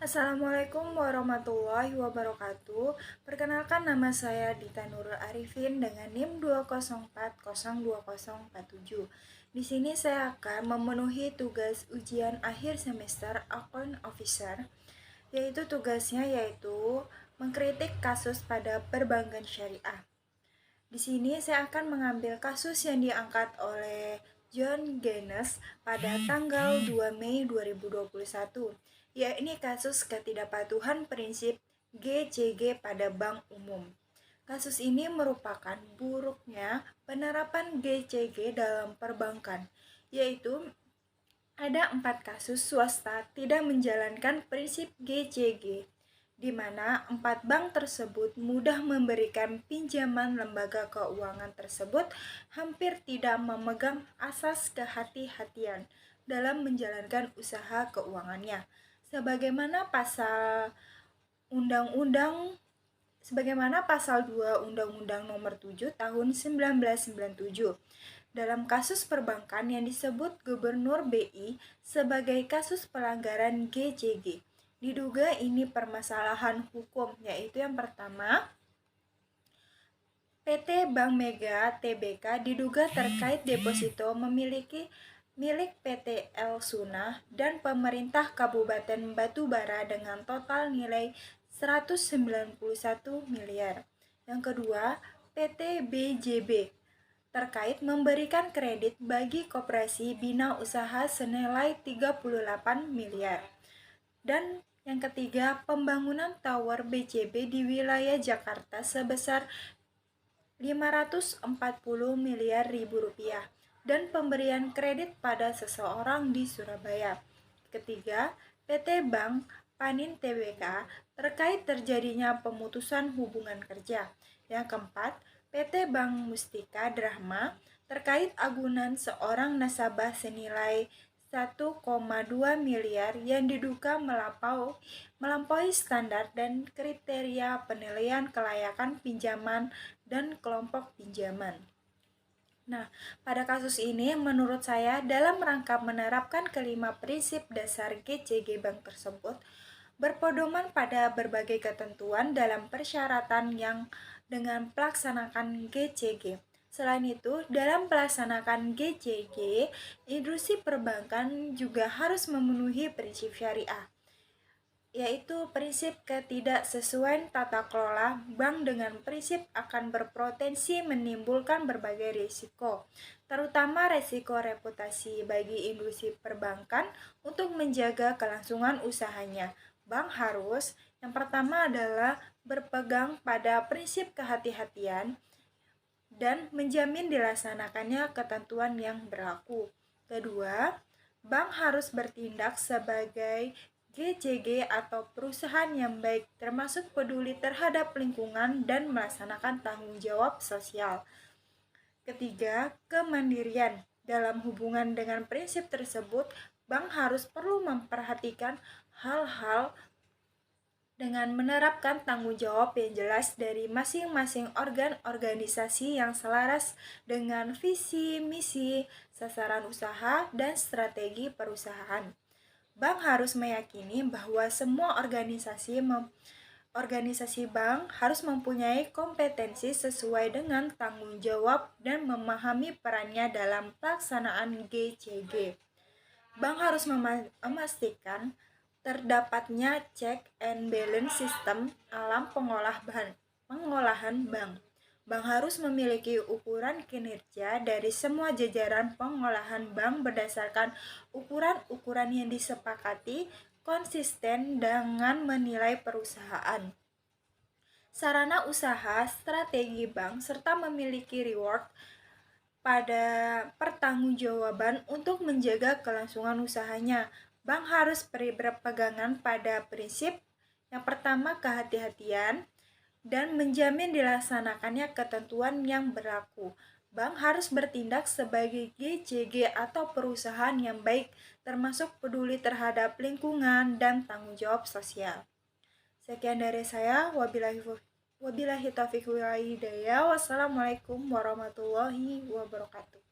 Assalamualaikum warahmatullahi wabarakatuh. Perkenalkan, nama saya Dita Nurul Arifin dengan NIM 204020047. Di sini saya akan memenuhi tugas ujian akhir semester Account Officer, yaitu tugasnya mengkritik kasus pada perbankan syariah. Di sini saya akan mengambil kasus yang diangkat oleh John Gaines pada tanggal 2 Mei 2021, yakni kasus ketidakpatuhan prinsip GCG pada bank umum. Kasus ini merupakan buruknya penerapan GCG dalam perbankan, yaitu ada 4 kasus swasta tidak menjalankan prinsip GCG, di mana 4 bank tersebut mudah memberikan pinjaman. Lembaga keuangan tersebut hampir tidak memegang asas kehati-hatian dalam menjalankan usaha keuangannya, sebagaimana pasal 2 Undang-Undang Nomor 7 Tahun 1997. Dalam kasus perbankan yang disebut Gubernur BI sebagai kasus pelanggaran GCG, diduga ini permasalahan hukum, yaitu yang pertama, PT Bank Mega Tbk diduga terkait deposito milik PT El Sunnah dan pemerintah Kabupaten Batubara dengan total nilai 191 miliar. Yang kedua, PT BJB terkait memberikan kredit bagi koperasi bina usaha senilai 38 miliar. Dan yang ketiga, pembangunan tower BCB di wilayah Jakarta sebesar 540 miliar ribu rupiah dan pemberian kredit pada seseorang di Surabaya. Ketiga, PT Bank Panin Tbk terkait terjadinya pemutusan hubungan kerja. Yang keempat, PT Bank Mustika Drahma terkait agunan seorang nasabah senilai 1,2 miliar yang diduga melampaui standar dan kriteria penilaian kelayakan pinjaman dan kelompok pinjaman. Nah, pada kasus ini menurut saya dalam rangka menerapkan kelima prinsip dasar GCG bank tersebut berpedoman pada berbagai ketentuan dalam persyaratan yang dengan pelaksanakan GCG. Selain itu, dalam pelaksanakan GCG, industri perbankan juga harus memenuhi prinsip syariah, yaitu prinsip ketidaksesuaian tata kelola bank dengan prinsip akan berpotensi menimbulkan berbagai risiko, terutama risiko reputasi bagi industri perbankan. Untuk menjaga kelangsungan usahanya, bank harus yang pertama adalah berpegang pada prinsip kehati-hatian dan menjamin dilaksanakannya ketentuan yang berlaku. Kedua, bank harus bertindak sebagai GCG atau perusahaan yang baik, termasuk peduli terhadap lingkungan dan melaksanakan tanggung jawab sosial. Ketiga, kemandirian. Dalam hubungan dengan prinsip tersebut, bank harus perlu memperhatikan hal-hal dengan menerapkan tanggung jawab yang jelas dari masing-masing organ organisasi yang selaras dengan visi, misi, sasaran usaha, dan strategi perusahaan. Bank harus meyakini bahwa semua organisasi bank harus mempunyai kompetensi sesuai dengan tanggung jawab dan memahami perannya dalam pelaksanaan GCG. Bank harus memastikan terdapatnya check and balance sistem alam pengolahan bank. Bank harus memiliki ukuran kinerja dari semua jajaran pengolahan bank berdasarkan ukuran-ukuran yang disepakati, konsisten dengan menilai perusahaan, sarana usaha, strategi bank, serta memiliki reward pada pertanggungjawaban untuk menjaga kelangsungan usahanya. Bank harus berpegangan pada prinsip yang pertama, kehati-hatian, dan menjamin dilaksanakannya ketentuan yang berlaku. Bank harus bertindak sebagai GCG atau perusahaan yang baik, termasuk peduli terhadap lingkungan dan tanggung jawab sosial. Sekian dari saya. Wabillahi taufiq wal hidayah. Wassalamualaikum warahmatullahi wabarakatuh.